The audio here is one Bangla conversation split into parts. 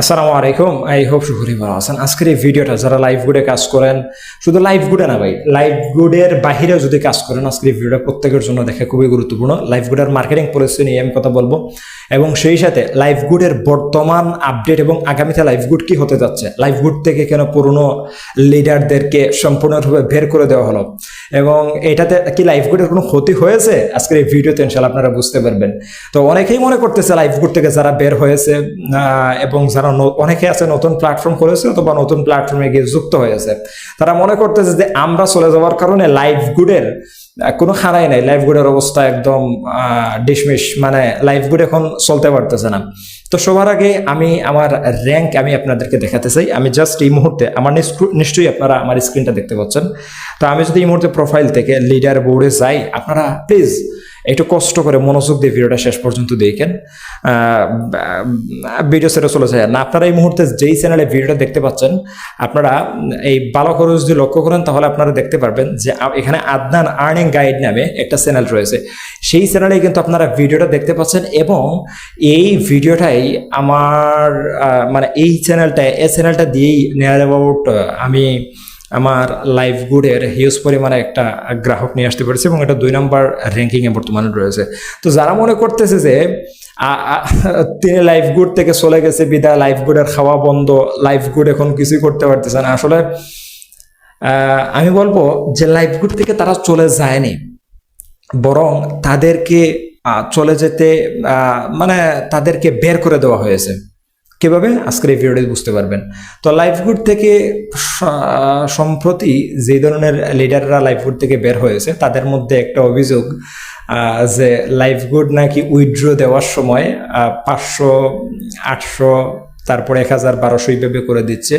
আসসালামু আলাইকুম। আই হোপ সকলেই ভালো আছেন। আজকের এই ভিডিওটা যারা লাইভ গুডে কাজ করেন, শুধু লাইভ গুডে না ভাই, লাইভ গুডের বাহিরেও যদি কাজ করেন, আজকের এই ভিডিওটা প্রত্যেকের জন্য দেখা খুবই গুরুত্বপূর্ণ। লাইভ গুডের মার্কেটিং পলিসি নিয়ে আমি কথা বলবো এবং সেই সাথে লাইভ গুডের বর্তমান আপডেট এবং আগামীতে লাইভ গুড কি হতে যাচ্ছে, লাইভ গুড থেকে কেন পুরনো লিডারদেরকে সম্পূর্ণরূপে বের করে দেওয়া হলো এবং এটাতে কি লাইভ গুডের কোনো ক্ষতি হয়েছে, আজকের এই ভিডিওতে ইনশাআল্লাহ আপনারা বুঝতে পারবেন। তো অনেকেই মনে করতেছে লাইভ গুড থেকে যারা বের হয়েছে এবং যারা অনেকে আছে নতুন প্ল্যাটফর্ম করেছে অথবা নতুন প্ল্যাটফর্মে গিয়ে যুক্ত হয়েছে, তারা মনে করতেছে যে আমরা চলে যাওয়ার কারণে লাইভ গুডের কোনো খারাই নাই, লাইভ গুডের অবস্থা একদম ডিসমিস, মানে লাইভ গুড এখন চলতে পারতেছে না। তো সবার আগে আমি আমার র্যাঙ্ক আমি আপনাদেরকে দেখাতে চাই। আমি জাস্ট এই মুহূর্তে আমার নিশ্চয়ই আপনারা আমার স্ক্রিনটা দেখতে পাচ্ছেন। তো আমি যদি এই মুহূর্তে প্রোফাইল থেকে লিডার বোর্ডে যাই, আপনারা প্লিজ একটু কষ্ট করে মনোযোগ দিয়ে ভিডিওটা শেষ পর্যন্ত দেখেন, ভিডিও সেটা চলে যায় না। আপনারা এই মুহূর্তে যেই চ্যানেলে ভিডিওটা দেখতে পাচ্ছেন, আপনারা এই ভালো করে যদি লক্ষ্য করেন তাহলে আপনারা দেখতে পারবেন যে এখানে আদনান আর্নিং গাইড নামে একটা চ্যানেল রয়েছে। সেই চ্যানেলে কিন্তু আপনারা ভিডিওটা দেখতে পাচ্ছেন এবং এই ভিডিওটাই আমার মানে এই চ্যানেলটা দিয়েই নিয়ার অ্যাবাউট আমি আমার লাইভ গুডের হিউজ পরিমাণে একটা গ্রাহক নিয়ে আসতে পেরেছি এবং এটা 2 নম্বর র্যাঙ্কিংয়ে বর্তমানে রয়েছে। তো যারা মনে করতেছে যে তিনি লাইভ গুড থেকে চলে গেছে বিদায় লাইভ গুডের খাওয়া বন্ধ, লাইভ গুড এখন কিছুই করতে পারতেছে না, আসলে আমি বলবো যে লাইভ গুড থেকে তারা চলে যায়নি, বরং তাদেরকে চলে যেতে মানে তাদেরকে বের করে দেওয়া হয়েছে। কিভাবে, আজকের এই ভিডিওটি বুঝতে পারবেন। তো লাইভ গুড থেকে সম্প্রতি যে ধরনের লিডাররা লাইভ গুড থেকে বের হয়েছে তাদের মধ্যে একটা অভিযোগ যে লাইভ গুড নাকি উইথড্র দেওয়ার সময় 500, 800, তারপরে 1000, 1200 এইভাবে করে দিচ্ছে,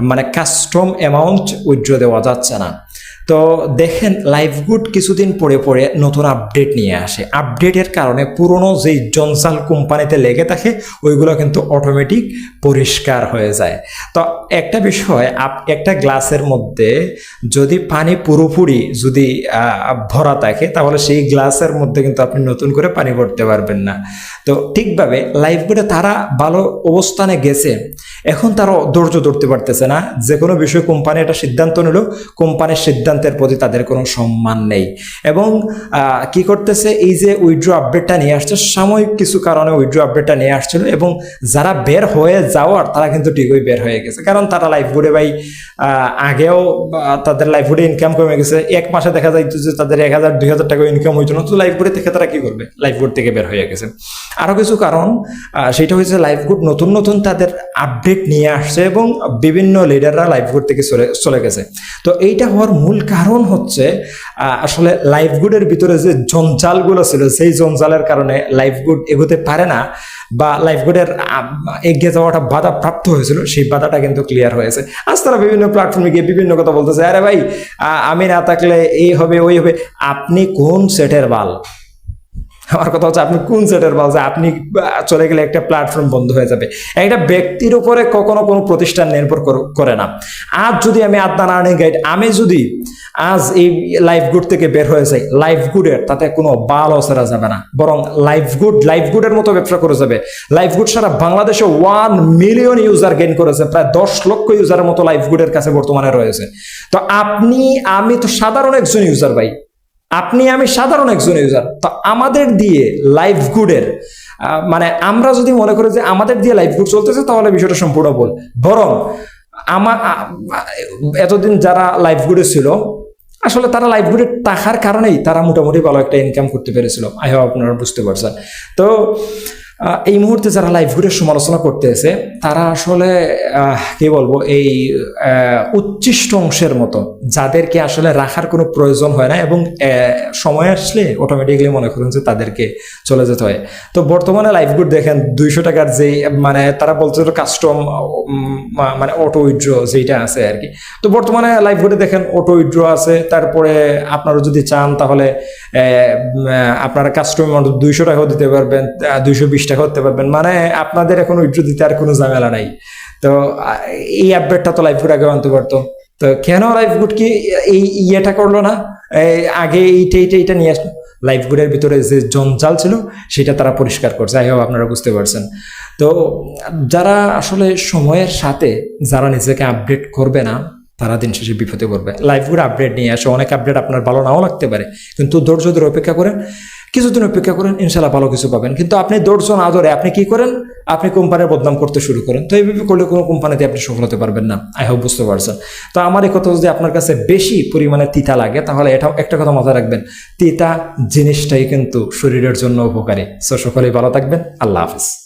মানে কাস্টম অ্যামাউন্ট উইথড্র দেওয়া যাচ্ছে না। তো দেখেন লাইভ গুড কিছুদিন পরে পরে নতুন আপডেট নিয়ে আসে, আপডেটের কারণে পুরনো যেই জঞ্জাল কোম্পানিতে লেগে থাকে ওইগুলো কিন্তু অটোমেটিক পরিষ্কার হয়ে যায়। তো একটা বিষয়, একটা গ্লাসের মধ্যে যদি পানি পুরোপুরি যদি ভরা থাকে তাহলে সেই গ্লাসের মধ্যে কিন্তু আপনি নতুন করে পানি ভরতে পারবেন না। তো ঠিকভাবে লাইভ গুডে তারা ভালো অবস্থানে গেছে, এখন তারা ধৈর্য ধরতে পারতেছে না। যে কোনো বিষয়ে কোম্পানি একটা সিদ্ধান্ত নিল, কোম্পানির সিদ্ধান্তের প্রতি তাদের কোনো সম্মান নেই এবং কি করতেছে, এই যে উইথড্র আপডেটটা নিয়ে আসছে, সাময়িক কিছু কারণে উইথড্র আপডেটটা নিয়ে আসছিল এবং যারা বের হয়ে যাওয়ার তারা কিন্তু ঠিকই বের হয়ে গেছে, কারণ তারা লাইভ গুডে ভাই আগেও তাদের লাইভ গুডে ইনকাম কমে গেছে। এক মাসে দেখা যায় যে তাদের 1000, 2000 টাকা ইনকাম হইতো না, তো লাইভ গুডে থেকে তারা কি করবে, লাইভ গুড থেকে বের হয়ে গেছে। আরো কিছু কারণ, সেটা হচ্ছে লাইভ গুড নতুন নতুন তাদের আপডেট নিয়ে আসছে এবং বিভিন্ন লিডাররা লাইভ গুড থেকে চলে গেছে। তো এইটা হওয়ার মূল কারণ হচ্ছে আসলে লাইভ গুডের ভিতরে যে জঞ্জালগুলো ছিল সেই জঞ্জালের কারণে লাইভ গুড এগোতে পারে না বা লাইভ গুডের এগিয়ে যাওয়াটা বাধা প্রাপ্ত হয়েছিল, সেই বাধাটা কিন্তু ক্লিয়ার হয়েছে। আজ তারা বিভিন্ন প্ল্যাটফর্মে গিয়ে বিভিন্ন কথা বলতেছে, আরে ভাই আমি না থাকলে এই হবে ওই হবে। আপনি কোন সেটের বাল? আমার কথা হচ্ছে আপনি কোন সেটের বাল যে আপনি চলে গেলে একটা প্ল্যাটফর্ম বন্ধ হয়ে যাবে? একটা ব্যক্তির উপরে কখনো কোনো প্রতিষ্ঠান নির্ভর করে না। আজ যদি আমি আদনান আর্নিং গাইড, আমি যদি আজ এই লাইভ গুড থেকে বের হয়ে যাই, লাইভ গুডের তাতে কোনো বাল অসরা যাবে না, বরং লাইভ গুডের মতো ব্যবসা করে যাবে। লাইভ গুড সারা বাংলাদেশে 1 মিলিয়ন ইউজার গেইন করেছে, প্রায় 10 লক্ষ ইউজারের মতো লাইভ গুডের কাছে বর্তমানে রয়েছে। তো আমি তো সাধারণ একজন ইউজার ভাই, আমি সাধারণ একজন ইউজার। তো আমাদের দিয়ে লাইভ গুডের মানে আমরা যদি মনে করি যে আমাদের দিয়ে লাইভ গুড চলতেছে তাহলে বিষয়টা সম্পূর্ণ ভুল। বরং এতদিন যারা লাইভ গুডে ছিল আসলে তারা লাইভ গুডে টাকার কারণেই তারা মোটামুটি ভালো একটা ইনকাম করতে পেরেছিল। আই হোপ আপনারা বুঝতে পারছেন। তো এই মুহূর্তে যারা লাইভ গুডের সমালোচনা করতেছে তারা আসলে কি বলবো, এই উচ্ছিষ্ট অংশের মতো, যাদেরকে আসলে রাখার কোনো প্রয়োজন হয় না এবং সময় আসলে অটোমেটিকলি মনে করেন যে তাদেরকে চলে যেতে হয়। তো বর্তমানে লাইভ গুড দেখেন 200 টাকার যে মানে তারা বলছে কাস্টম মানে অটো উইথড্র যেটা আছে আর কি। তো বর্তমানে লাইভ গুডে দেখেন অটো উইথড্র আছে, তারপরে আপনারা যদি চান তাহলে আপনারা কাস্টম 200 টাকাও দিতে পারবেন, 220 টাকা হতে পারবেন, মানে আপনাদের এখন উইথড্র দিতে আর কোনো ঝামেলা নাই। তো এই আপডেটটা তো লাইভ গুড আগে আনতে পারতো, তো কেন লাইভ গুড কি এই ইয়েটা করলো না, আগে এইটা নিয়ে আসলো? লাইফগুডের ভিতরে যে জঞ্জাল ছিল সেটা তারা পরিষ্কার করছে। আই হোপ আপনারা বুঝতে পারছেন। তো যারা আসলে সময়ের সাথে যারা নিজেকে আপডেট করবে না, তারা দিন শেষে বিপদে পড়বে। লাইফগুড আপডেট নিয়ে আসে, অনেক আপডেট আপনার ভালো নাও লাগতে পারে, কিন্তু ধৈর্য ধরে অপেক্ষা করেন, কিছুদিন অপেক্ষা করেন, ইনশাল্লাহ ভালো কিছু পাবেন। কিন্তু আপনি ধৈর্য না ধরে আপনি কি করেন, আপনি কোম্পানির বদনাম করতে শুরু করেন, তো এইভাবে করলে কোনো কোম্পানিতে আপনি সফল হতে পারবেন না। আই হোপ বুঝতে পারছেন। তো আমার এই কথা যদি আপনার কাছে বেশি পরিমাণে তিতা লাগে, তাহলে এটা একটা কথা মাথায় রাখবেন, তিতা জিনিসটাই কিন্তু শরীরের জন্য উপকারী। সো সকলেই ভালো থাকবেন। আল্লাহ হাফিজ।